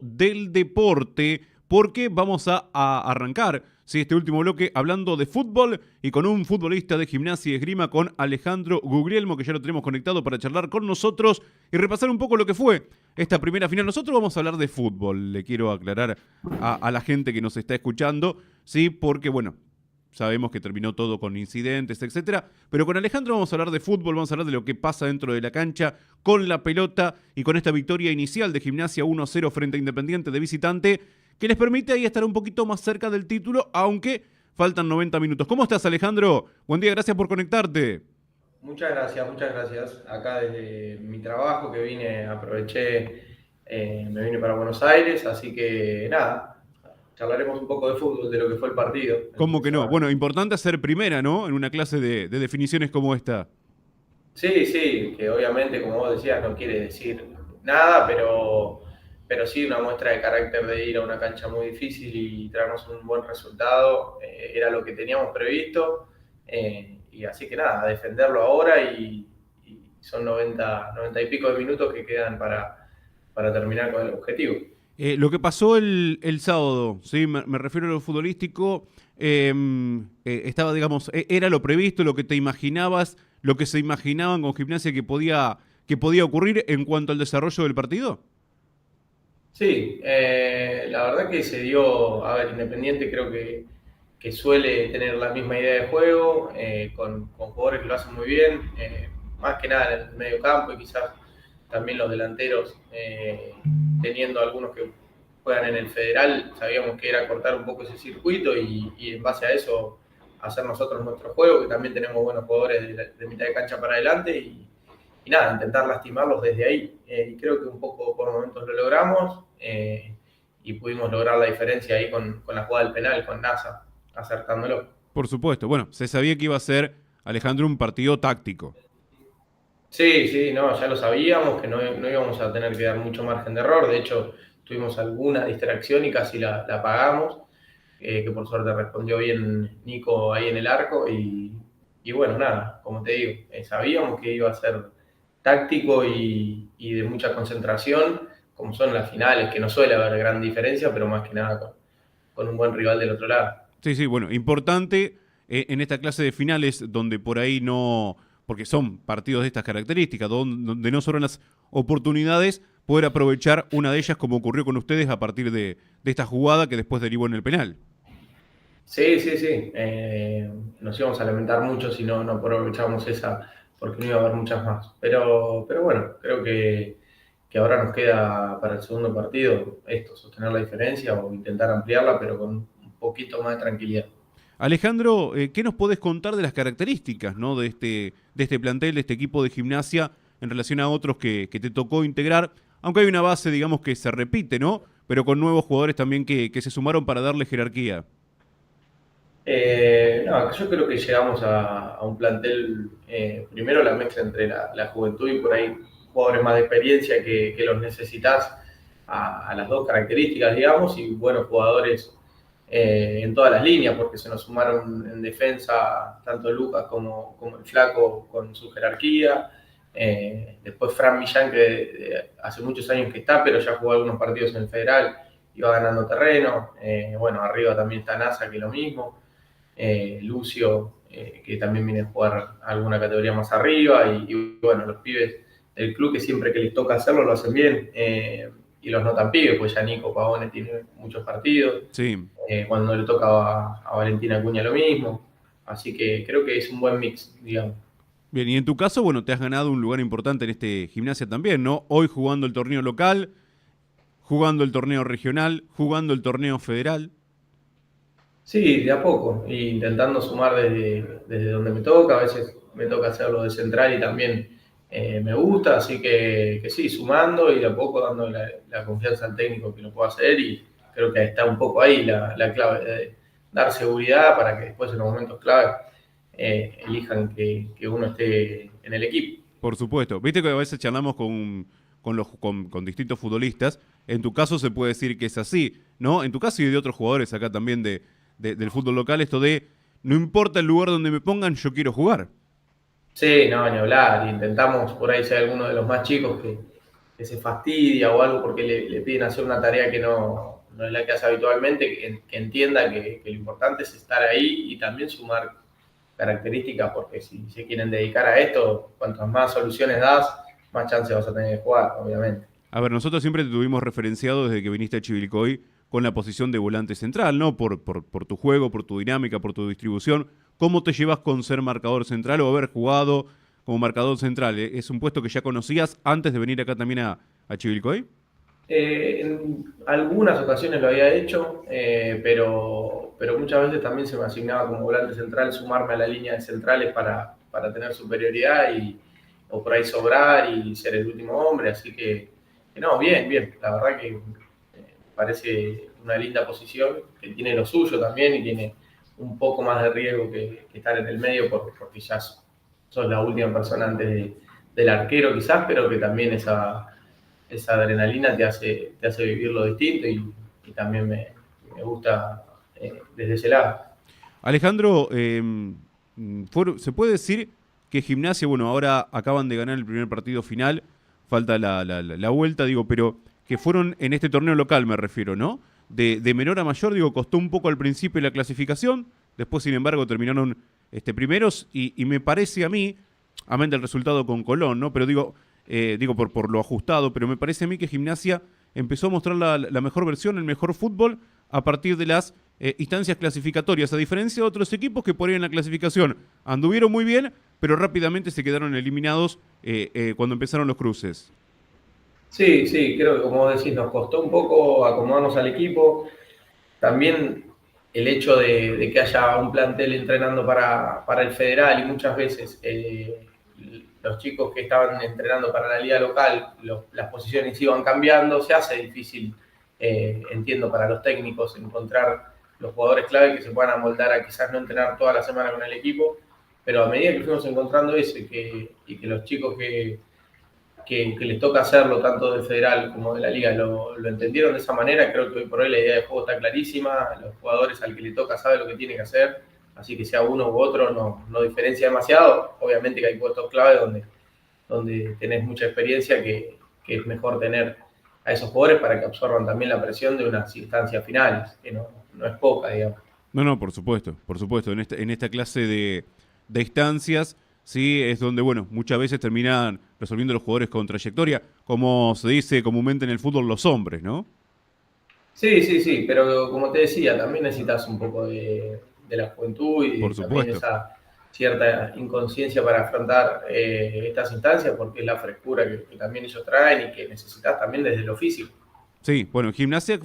del deporte, porque vamos a arrancar este último bloque hablando de fútbol y con un futbolista de Gimnasia y Esgrima, con Alejandro Guglielmo, que ya lo tenemos conectado para charlar con nosotros y repasar un poco lo que fue esta primera final. Nosotros vamos a hablar de fútbol, le quiero aclarar a la gente que nos está escuchando, ¿sí? Porque, bueno, sabemos que terminó todo con incidentes, etcétera. Pero con Alejandro vamos a hablar de fútbol, vamos a hablar de lo que pasa dentro de la cancha con la pelota y con esta victoria inicial de Gimnasia 1-0 frente a Independiente de visitante, que les permite ahí estar un poquito más cerca del título, aunque faltan 90 minutos. ¿Cómo estás, Alejandro? Buen día, gracias por conectarte. Muchas gracias, muchas gracias. Acá desde mi trabajo que aproveché, me vine para Buenos Aires, así que nada, charlaremos un poco de fútbol, de lo que fue el partido el fin ¿Cómo de que no? semana. Bueno, importante hacer primera, ¿no? En una clase de definiciones como esta. Sí, sí, que obviamente, como vos decías, no quiere decir nada, pero sí una muestra de carácter de ir a una cancha muy difícil y traernos un buen resultado. Era lo que teníamos previsto, y así que nada, a defenderlo ahora y son 90 y pico de minutos que quedan para terminar con el objetivo. Lo que pasó el sábado, ¿sí? Me refiero a lo futbolístico, estaba, digamos, era lo previsto, lo que te imaginabas, lo que se imaginaban con Gimnasia que podía ocurrir en cuanto al desarrollo del partido. Sí, la verdad que se dio, a ver, Independiente creo que suele tener la misma idea de juego, con jugadores que lo hacen muy bien, más que nada en el medio campo y quizás también los delanteros, teniendo algunos que juegan en el Federal, sabíamos que era cortar un poco ese circuito y en base a eso hacer nosotros nuestro juego, que también tenemos buenos jugadores de mitad de cancha para adelante y nada, intentar lastimarlos desde ahí. Y creo que un poco por momentos lo logramos, y pudimos lograr la diferencia ahí con la jugada del penal, con NASA, acertándolo. Por supuesto, bueno, se sabía que iba a ser, Alejandro, un partido táctico. Sí, sí, no, ya lo sabíamos, que no íbamos a tener que dar mucho margen de error. De hecho, tuvimos alguna distracción y casi la pagamos, que por suerte respondió bien Nico ahí en el arco. Y bueno, nada, como te digo, sabíamos que iba a ser táctico y de mucha concentración, como son las finales, que no suele haber gran diferencia, pero más que nada con un buen rival del otro lado. Sí, sí, bueno, importante en esta clase de finales donde por ahí no, porque son partidos de estas características, donde no sobran las oportunidades, poder aprovechar una de ellas como ocurrió con ustedes a partir de esta jugada que después derivó en el penal. Sí, sí, sí. Nos íbamos a lamentar mucho si no aprovechábamos esa, porque no iba a haber muchas más. Pero bueno, creo que ahora nos queda para el segundo partido esto, sostener la diferencia o intentar ampliarla, pero con un poquito más de tranquilidad. Alejandro, ¿qué nos podés contar de las características, ¿no? de este plantel, de este equipo de Gimnasia, en relación a otros que te tocó integrar? Aunque hay una base, digamos, que se repite, ¿no? Pero con nuevos jugadores también que se sumaron para darle jerarquía. No, yo creo que llegamos a un plantel, primero la mezcla entre la juventud y por ahí jugadores más de experiencia que los necesitas a las dos características, digamos, y buenos jugadores, en todas las líneas, porque se nos sumaron en defensa tanto Lucas como el Flaco con su jerarquía. Después Fran Millán, que hace muchos años que está, pero ya jugó algunos partidos en el Federal, iba ganando terreno. Bueno, arriba también está NASA, que es lo mismo. Lucio, que también viene a jugar alguna categoría más arriba, y bueno, los pibes del club que siempre que les toca hacerlo lo hacen bien, y los no tan pibes, pues ya Nico Pavone tiene muchos partidos, Sí. cuando le toca a Valentina Acuña lo mismo, así que creo que es un buen mix, digamos. Bien, y en tu caso, bueno, te has ganado un lugar importante en este Gimnasia también, ¿no? Hoy jugando el torneo local, jugando el torneo regional, jugando el torneo federal. Sí, de a poco, y intentando sumar desde donde me toca, a veces me toca hacerlo de central y también, me gusta, así que sí, sumando y de a poco dando la confianza al técnico que lo pueda hacer, y creo que está un poco ahí la clave, de dar seguridad para que después en los momentos clave, elijan que uno esté en el equipo. Por supuesto. Viste que a veces charlamos con distintos futbolistas. En tu caso se puede decir que es así, ¿no? En tu caso y de otros jugadores acá también del fútbol local, esto de no importa el lugar donde me pongan, yo quiero jugar. Sí, no, ni hablar. Intentamos por ahí ser alguno de los más chicos que se fastidia o algo porque le piden hacer una tarea que no es la que hace habitualmente, que entienda que lo importante es estar ahí y también sumar características, porque si se quieren dedicar a esto, cuantas más soluciones das, más chance vas a tener de jugar, obviamente. A ver, nosotros siempre te tuvimos referenciado desde que viniste a Chivilcoy con la posición de volante central, ¿no? Por tu juego, por tu dinámica, por tu distribución. ¿Cómo te llevas con ser marcador central o haber jugado como marcador central? ¿Es un puesto que ya conocías antes de venir acá también a Chivilcoy? En algunas ocasiones lo había hecho, pero muchas veces también se me asignaba como volante central sumarme a la línea de centrales para tener superioridad o por ahí sobrar y ser el último hombre. Así que no, bien, bien. La verdad que parece una linda posición que tiene lo suyo también y tiene un poco más de riesgo que estar en el medio porque ya sos la última persona antes del arquero quizás, pero que también esa adrenalina te hace vivirlo distinto y también me gusta desde ese lado. Alejandro, ¿se puede decir que Gimnasia, bueno, ahora acaban de ganar el primer partido final, falta la vuelta, digo, pero que fueron en este torneo local, me refiero, ¿no? De menor a mayor, digo, costó un poco al principio la clasificación, después, sin embargo, terminaron primeros y me parece a mí, amén del resultado con Colón, ¿no? Pero digo por lo ajustado, pero me parece a mí que Gimnasia empezó a mostrar la mejor versión, el mejor fútbol a partir de las instancias clasificatorias, a diferencia de otros equipos que por ahí en la clasificación anduvieron muy bien, pero rápidamente se quedaron eliminados cuando empezaron los cruces. Sí, sí, creo que como decís, nos costó un poco acomodarnos al equipo. También el hecho de que haya un plantel entrenando para el federal y muchas veces los chicos que estaban entrenando para la liga local, las posiciones iban cambiando, se hace difícil, entiendo, para los técnicos encontrar los jugadores clave que se puedan amoldar a quizás no entrenar toda la semana con el equipo, pero a medida que fuimos encontrando eso y que los chicos que les toca hacerlo tanto del federal como de la liga lo entendieron de esa manera, creo que hoy por hoy la idea de juego está clarísima, los jugadores al que le toca sabe lo que tiene que hacer, así que sea uno u otro no diferencia demasiado, obviamente que hay puestos clave donde tenés mucha experiencia que es mejor tener a esos jugadores para que absorban también la presión de unas instancias finales, que no es poca, digamos. No, no, por supuesto, por supuesto. En esta clase de instancias, sí, es donde, bueno, muchas veces terminan resolviendo los jugadores con trayectoria, como se dice comúnmente en el fútbol, los hombres, ¿no? Sí, sí, sí, pero como te decía, también necesitas un poco de la juventud y Por también supuesto. esa cierta inconsciencia para afrontar estas instancias, porque es la frescura que también ellos traen y que necesitas también desde lo físico. Sí, bueno, Gimnasia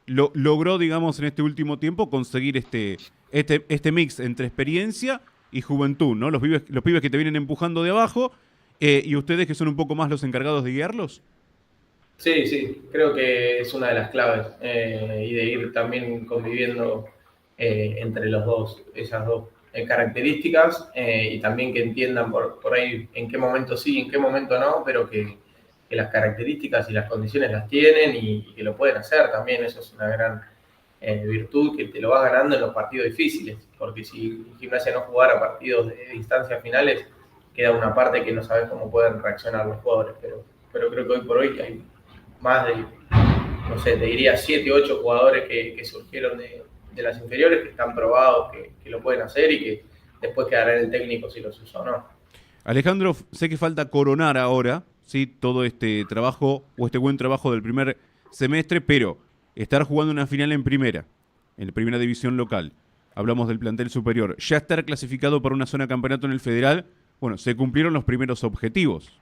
logró, digamos, en este último tiempo conseguir este mix entre experiencia y juventud, ¿no? Los pibes que te vienen empujando de abajo y ustedes que son un poco más los encargados de guiarlos. Sí, sí, creo que es una de las claves y de ir también conviviendo entre los dos, esas dos características y también que entiendan por ahí en qué momento sí, en qué momento no, pero que las características y las condiciones las tienen y que lo pueden hacer también, eso es una gran virtud que te lo vas ganando en los partidos difíciles, porque si Gimnasia no jugara partidos de instancias finales, queda una parte que no sabes cómo pueden reaccionar los jugadores, pero creo que hoy por hoy hay más de, no sé, te diría 7, 8 jugadores que surgieron de las inferiores, que están probados, que lo pueden hacer y que después quedará en el técnico si los usa o no. Alejandro, sé que falta coronar ahora, ¿sí? Todo este trabajo o este buen trabajo del primer semestre, pero estar jugando una final en la primera división local, hablamos del plantel superior, ya estar clasificado para una zona campeonato en el federal, bueno, se cumplieron los primeros objetivos.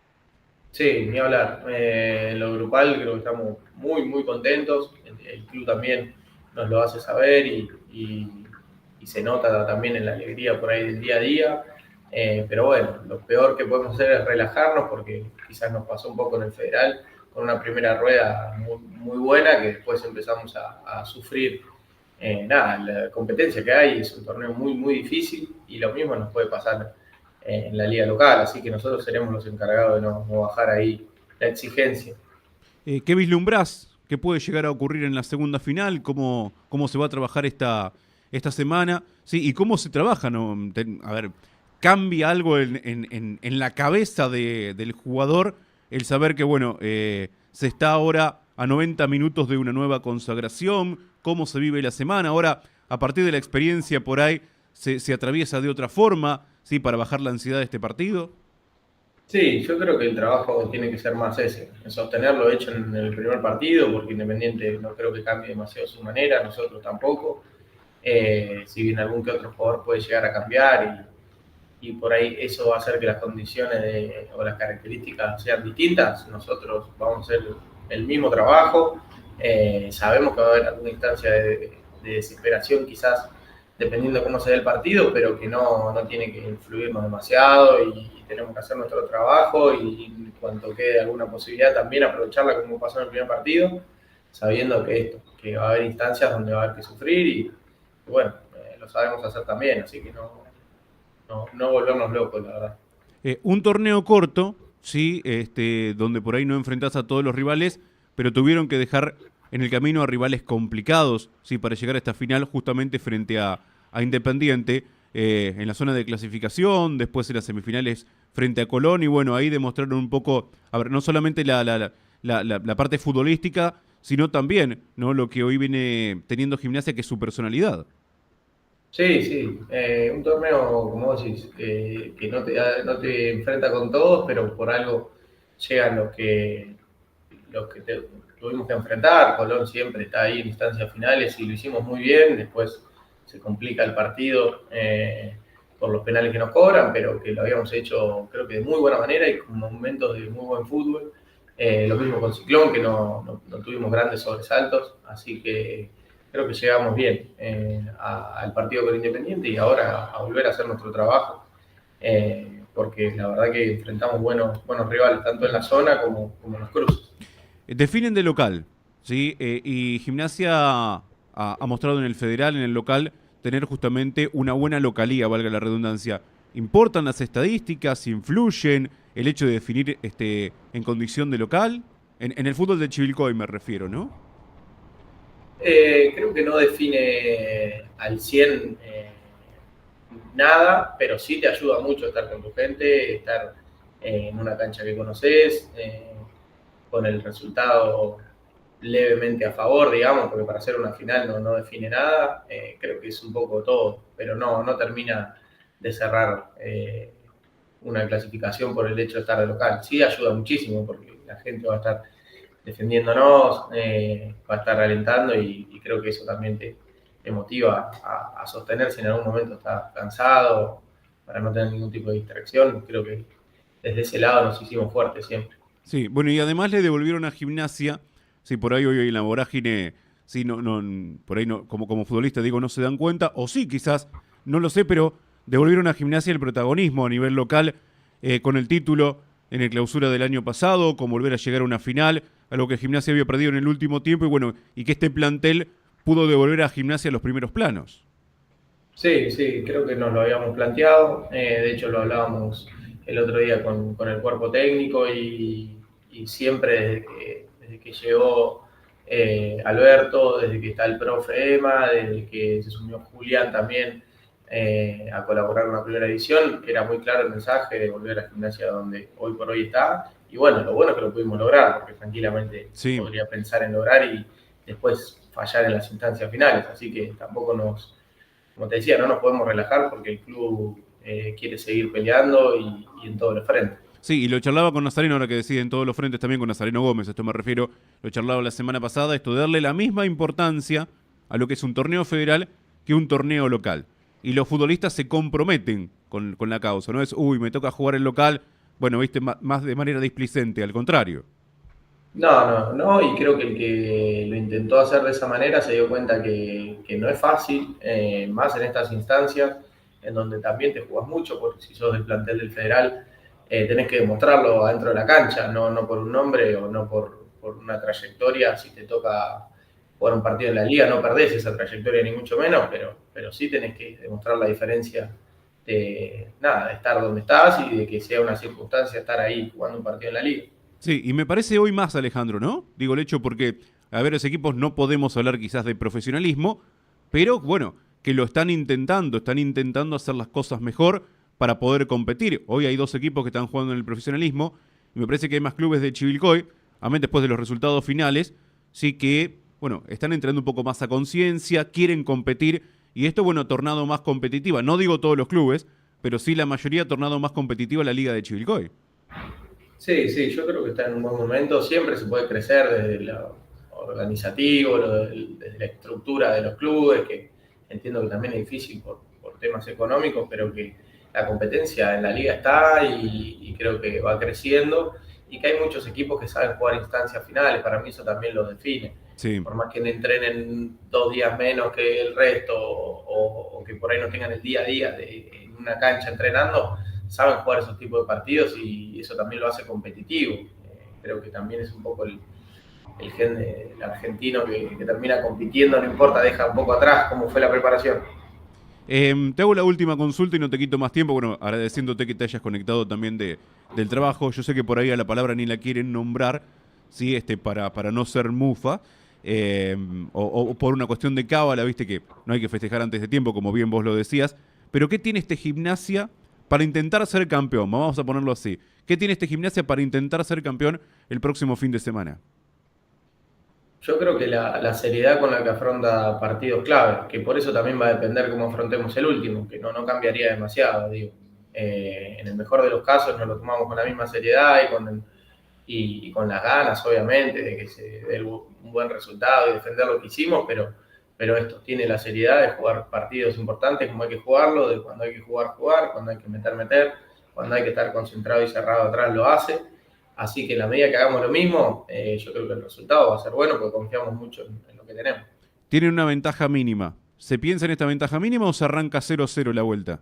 Sí, ni hablar. En lo grupal creo que estamos muy, muy contentos. El club también nos lo hace saber y se nota también en la alegría por ahí del día a día. Pero bueno, lo peor que podemos hacer es relajarnos porque quizás nos pasó un poco en el federal con una primera rueda muy, muy buena que después empezamos a sufrir. Nada, la competencia que hay es un torneo muy, muy difícil y lo mismo nos puede pasar en la liga local, así que nosotros seremos los encargados de no bajar ahí la exigencia. ¿Qué vislumbrás que puede llegar a ocurrir en la segunda final? ¿Cómo se va a trabajar esta semana? Sí, ¿y cómo se trabaja? ¿No? A ver, ¿cambia algo en la cabeza del jugador el saber que, bueno, Se está ahora a 90 minutos de una nueva consagración. ¿Cómo se vive la semana? Ahora, a partir de la experiencia por ahí, se atraviesa de otra forma, ¿sí? Para bajar la ansiedad de este partido. Sí, yo creo que el trabajo tiene que ser más ese, en sostener lo hecho en el primer partido, porque Independiente no creo que cambie demasiado su manera, nosotros tampoco. Si bien algún que otro jugador puede llegar a cambiar y por ahí eso va a hacer que las condiciones o las características sean distintas, nosotros vamos a hacer el mismo trabajo. Sabemos que va a haber alguna instancia de desesperación quizás dependiendo de cómo se dé el partido, pero que no tiene que influirnos demasiado y tenemos que hacer nuestro trabajo y en cuanto quede alguna posibilidad también aprovecharla como pasó en el primer partido, sabiendo que va a haber instancias donde va a haber que sufrir y bueno, lo sabemos hacer también, así que no volvernos locos, la verdad. Un torneo corto, sí, donde por ahí no enfrentás a todos los rivales, pero tuvieron que dejar en el camino a rivales complicados, sí, para llegar a esta final justamente frente a Independiente, en la zona de clasificación, después en las semifinales frente a Colón, y bueno, ahí demostraron un poco, a ver, no solamente la parte futbolística, sino también, ¿no?, lo que hoy viene teniendo Gimnasia, que es su personalidad. Sí, sí, un torneo, como vos decís, que no te enfrenta con todos, pero por algo llegan los que tuvimos que enfrentar. Colón siempre está ahí en instancias finales y lo hicimos muy bien. Después se complica el partido por los penales que nos cobran, pero que lo habíamos hecho creo que de muy buena manera y con momentos de muy buen fútbol. Lo mismo con Ciclón, que no tuvimos grandes sobresaltos, así que creo que llegamos bien al partido con Independiente y ahora a volver a hacer nuestro trabajo. Porque la verdad que enfrentamos buenos rivales, tanto en la zona como en los cruces. Definen de local, ¿sí? Y Gimnasia ha mostrado en el federal, en el local, tener justamente una buena localía, valga la redundancia. ¿Importan las estadísticas? ¿Influyen el hecho de definir en condición de local? En el fútbol de Chivilcoy me refiero, ¿no? Creo que no define al 100 nada, pero sí te ayuda mucho estar con tu gente, estar en una cancha que conoces, con el resultado levemente a favor, digamos, porque para hacer una final no define nada. Creo que es un poco todo, pero no termina de cerrar una clasificación por el hecho de estar de local. Sí ayuda muchísimo porque la gente va a estar defendiéndonos, va a estar alentando y creo que eso también te motiva a sostener si en algún momento estás cansado, para no tener ningún tipo de distracción. Creo que desde ese lado nos hicimos fuertes siempre. Sí, bueno, y además le devolvieron a Gimnasia, sí, por ahí hoy en la vorágine, sí, por ahí no, como futbolista digo, no se dan cuenta, o sí, quizás, no lo sé, pero devolvieron a Gimnasia el protagonismo a nivel local, con el título en el clausura del año pasado, con volver a llegar a una final, algo que Gimnasia había perdido en el último tiempo, y bueno, y que este plantel pudo devolver a Gimnasia a los primeros planos. Sí, sí, creo que nos lo habíamos planteado. De hecho, lo hablábamos el otro día con el cuerpo técnico y siempre desde que llegó Alberto, desde que está el profe Emma, desde que se sumió Julián también a colaborar con la primera edición, era muy claro el mensaje de volver a la Gimnasia donde hoy por hoy está. Y bueno, lo bueno es que lo pudimos lograr, porque tranquilamente Sí. podría pensar en lograr y después fallar en las instancias finales. Así que tampoco como te decía, no nos podemos relajar porque el club quiere seguir peleando y en todos los frentes. Sí, y lo charlaba con Nazareno, ahora que decide en todos los frentes también con Nazareno Gómez, a esto me refiero, lo charlaba la semana pasada, esto de darle la misma importancia a lo que es un torneo federal que un torneo local. Y los futbolistas se comprometen con la causa, no es, uy, me toca jugar el local, bueno, viste, más de manera displicente, al contrario. No, y creo que el que lo intentó hacer de esa manera se dio cuenta que no es fácil, más en estas instancias, en donde también te jugás mucho, porque si sos del plantel del Federal, tenés que demostrarlo adentro de la cancha, no por un nombre o no por una trayectoria. Si te toca jugar un partido en la liga, no perdés esa trayectoria ni mucho menos, pero sí tenés que demostrar la diferencia de estar donde estás y de que sea una circunstancia estar ahí jugando un partido en la liga. Sí, y me parece hoy más, Alejandro, ¿no? Digo el hecho porque, a ver, los equipos no podemos hablar quizás de profesionalismo, pero bueno, que lo están intentando hacer las cosas mejor para poder competir. Hoy hay dos equipos que están jugando en el profesionalismo, y me parece que hay más clubes de Chivilcoy, amén después de los resultados finales, sí que, bueno, están entrando un poco más a conciencia, quieren competir, y esto, bueno, ha tornado más competitiva. No digo todos los clubes, pero sí la mayoría ha tornado más competitiva la Liga de Chivilcoy. Sí, sí, yo creo que está en un buen momento. Siempre se puede crecer desde lo organizativo, desde la estructura de los clubes, que entiendo que también es difícil por temas económicos, pero que la competencia en la liga está y creo que va creciendo y que hay muchos equipos que saben jugar instancias finales. Para mí eso también lo define. Sí. Por más que entrenen 2 días menos que el resto o que por ahí no tengan el día a día en una cancha entrenando, saben jugar esos tipos de partidos y eso también lo hace competitivo. Creo que también es un poco el gen del argentino que termina compitiendo, no importa, deja un poco atrás cómo fue la preparación. Te hago la última consulta y no te quito más tiempo, bueno, agradeciéndote que te hayas conectado también del trabajo. Yo sé que por ahí a la palabra ni la quieren nombrar, ¿sí? Para no ser mufa, o por una cuestión de cábala, viste que no hay que festejar antes de tiempo, como bien vos lo decías. Pero ¿qué tiene este Gimnasia para intentar ser campeón? Vamos a ponerlo así. ¿Qué tiene este Gimnasia para intentar ser campeón el próximo fin de semana? Yo creo que la seriedad con la que afronta partidos clave, que por eso también va a depender cómo afrontemos el último, que no cambiaría demasiado, digo. En el mejor de los casos nos lo tomamos con la misma seriedad y con las ganas, obviamente, de que se dé un buen resultado y defender lo que hicimos, pero esto tiene la seriedad de jugar partidos importantes como hay que jugarlo, de cuando hay que jugar, cuando hay que meter, cuando hay que estar concentrado y cerrado atrás lo hace. Así que en la medida que hagamos lo mismo, yo creo que el resultado va a ser bueno porque confiamos mucho en lo que tenemos. Tienen una ventaja mínima. ¿Se piensa en esta ventaja mínima o se arranca 0-0 la vuelta?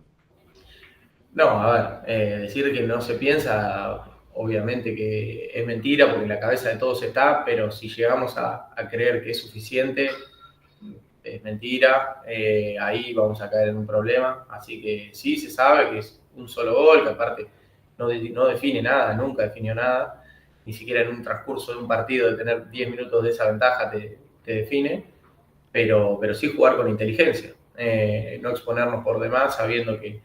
No, a ver, decir que no se piensa, obviamente que es mentira porque en la cabeza de todos está, pero si llegamos a creer que es suficiente, es mentira, ahí vamos a caer en un problema. Así que sí, se sabe que es un solo gol, que aparte no define nada, nunca definió nada, ni siquiera en un transcurso de un partido de tener 10 minutos de esa ventaja te define, pero sí jugar con inteligencia, no exponernos por demás sabiendo que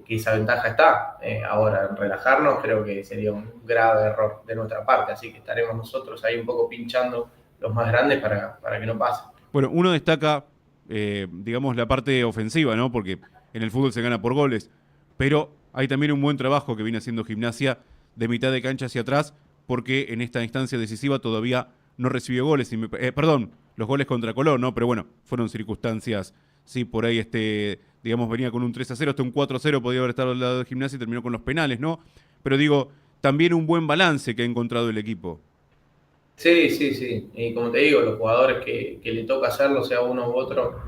esa ventaja está. Ahora, relajarnos creo que sería un grave error de nuestra parte, así que estaremos nosotros ahí un poco pinchando los más grandes para que no pase. Bueno, uno destaca, digamos, la parte ofensiva, ¿no? Porque en el fútbol se gana por goles, pero hay también un buen trabajo que viene haciendo Gimnasia de mitad de cancha hacia atrás, porque en esta instancia decisiva todavía no recibió goles. Perdón, los goles contra Colón, ¿no? Pero bueno, fueron circunstancias, sí, por ahí, digamos, venía con un 3-0, hasta un 4-0, podía haber estado al lado de Gimnasia y terminó con los penales, ¿no? Pero digo, también un buen balance que ha encontrado el equipo. Sí, sí, sí. Y como te digo, los jugadores que le toca hacerlo, sea uno u otro,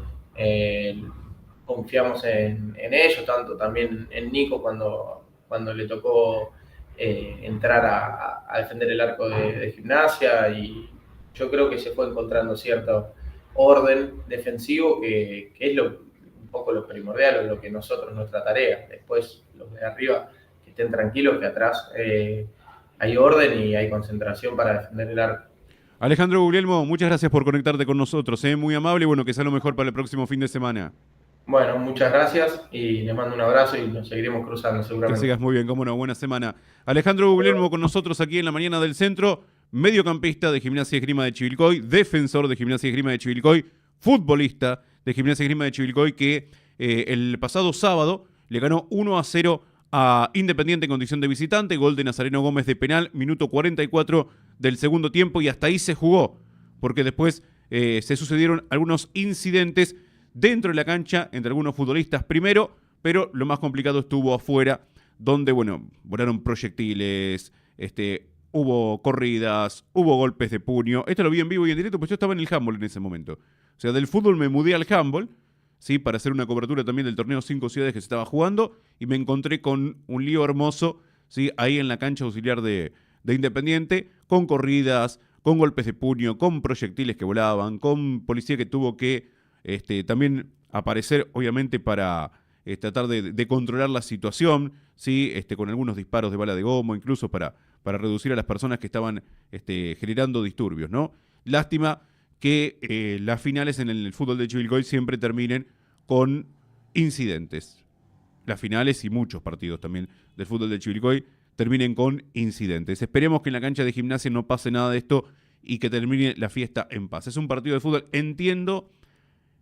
confiamos en ellos, tanto también en Nico cuando le tocó entrar a defender el arco de Gimnasia y yo creo que se fue encontrando cierto orden defensivo que es un poco lo primordial o lo que nosotros, nuestra tarea. Después los de arriba que estén tranquilos, que atrás hay orden y hay concentración para defender el arco. Alejandro Guglielmo, muchas gracias por conectarte con nosotros, ¿eh? Muy amable y bueno, que sea lo mejor para el próximo fin de semana. Bueno, muchas gracias y les mando un abrazo y nos seguiremos cruzando Que seguramente. sigas muy bien, cómo no, buena semana. Alejandro Guglielmo con nosotros aquí en la mañana del centro, mediocampista de Gimnasia y Esgrima de Chivilcoy, defensor de Gimnasia y Esgrima de Chivilcoy, futbolista de Gimnasia y Esgrima de Chivilcoy que el pasado sábado le ganó 1-0 a Independiente en condición de visitante, gol de Nazareno Gómez de penal, minuto 44 del segundo tiempo y hasta ahí se jugó, porque después se sucedieron algunos incidentes dentro de la cancha entre algunos futbolistas primero, pero lo más complicado estuvo afuera, donde, bueno, volaron proyectiles, hubo corridas, hubo golpes de puño. Esto lo vi en vivo y en directo, pues yo estaba en el handball en ese momento. O sea, del fútbol me mudé al handball, ¿sí? Para hacer una cobertura también del torneo 5 ciudades que se estaba jugando, y me encontré con un lío hermoso, ¿sí? Ahí en la cancha auxiliar de Independiente, con corridas, con golpes de puño, con proyectiles que volaban, con policía que tuvo que también aparecer, obviamente, para tratar de controlar la situación, ¿sí? Con algunos disparos de bala de goma, incluso para reducir a las personas que estaban generando disturbios, ¿no? Lástima que las finales en el fútbol de Chivilcoy siempre terminen con incidentes. Las finales y muchos partidos también del fútbol de Chivilcoy terminen con incidentes. Esperemos que en la cancha de Gimnasia no pase nada de esto y que termine la fiesta en paz. Es un partido de fútbol, entiendo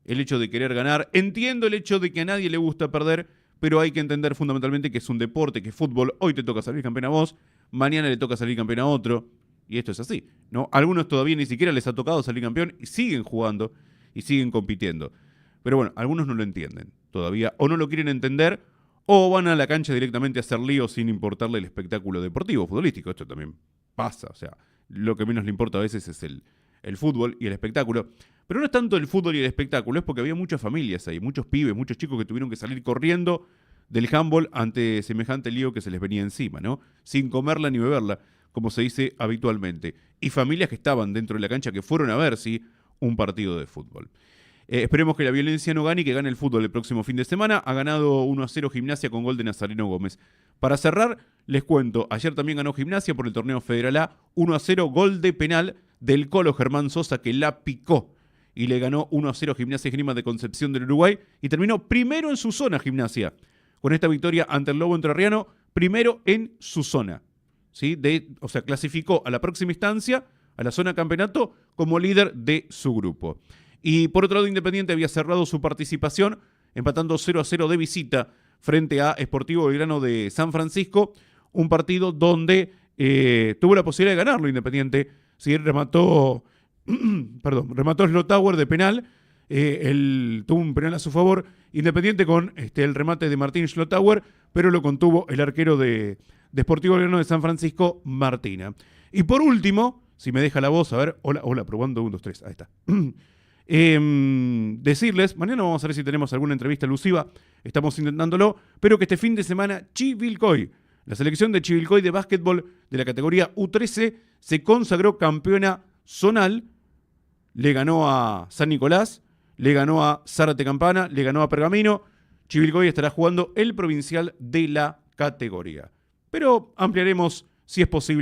el hecho de querer ganar, entiendo el hecho de que a nadie le gusta perder, pero hay que entender fundamentalmente que es un deporte, que es fútbol. Hoy te toca salir campeón a vos, mañana le toca salir campeón a otro, y esto es así, ¿no? A algunos todavía ni siquiera les ha tocado salir campeón y siguen jugando y siguen compitiendo. Pero bueno, algunos no lo entienden todavía, o no lo quieren entender, o van a la cancha directamente a hacer lío sin importarle el espectáculo deportivo, futbolístico. Esto también pasa, o sea, lo que menos le importa a veces es el fútbol y el espectáculo. Pero no es tanto el fútbol y el espectáculo, es porque había muchas familias ahí, muchos pibes, muchos chicos que tuvieron que salir corriendo del handball ante semejante lío que se les venía encima, ¿no? Sin comerla ni beberla, como se dice habitualmente. Y familias que estaban dentro de la cancha que fueron a ver, sí, un partido de fútbol. Esperemos que la violencia no gane y que gane el fútbol el próximo fin de semana. Ha ganado 1-0 Gimnasia con gol de Nazareno Gómez. Para cerrar, les cuento, ayer también ganó Gimnasia por el torneo Federal A, 1-0, gol de penal del Colo Germán Sosa, que la picó y le ganó 1-0 Gimnasia y Esgrima de Concepción del Uruguay y terminó primero en su zona Gimnasia. Con esta victoria ante el Lobo Entrerriano, primero en su zona. ¿Sí? O sea, clasificó a la próxima instancia, a la zona campeonato, como líder de su grupo. Y por otro lado, Independiente había cerrado su participación empatando 0-0 de visita frente a Sportivo Belgrano de San Francisco, un partido donde tuvo la posibilidad de ganarlo Independiente. ¿Sí? Remató Slotauer de penal, tuvo un penal a su favor Independiente con el remate de Martín Slotauer, pero lo contuvo el arquero de Sportivo Belgrano de San Francisco, Martina. Y por último, si me deja la voz, a ver, hola, probando 1, 2, 3, ahí está. Decirles, mañana vamos a ver si tenemos alguna entrevista elusiva, estamos intentándolo, pero que este fin de semana Chivilcoy, la selección de Chivilcoy de básquetbol de la categoría U13, se consagró campeona zonal, le ganó a San Nicolás, le ganó a Zárate Campana, le ganó a Pergamino. Chivilcoy estará jugando el provincial de la categoría. Pero ampliaremos, si es posible,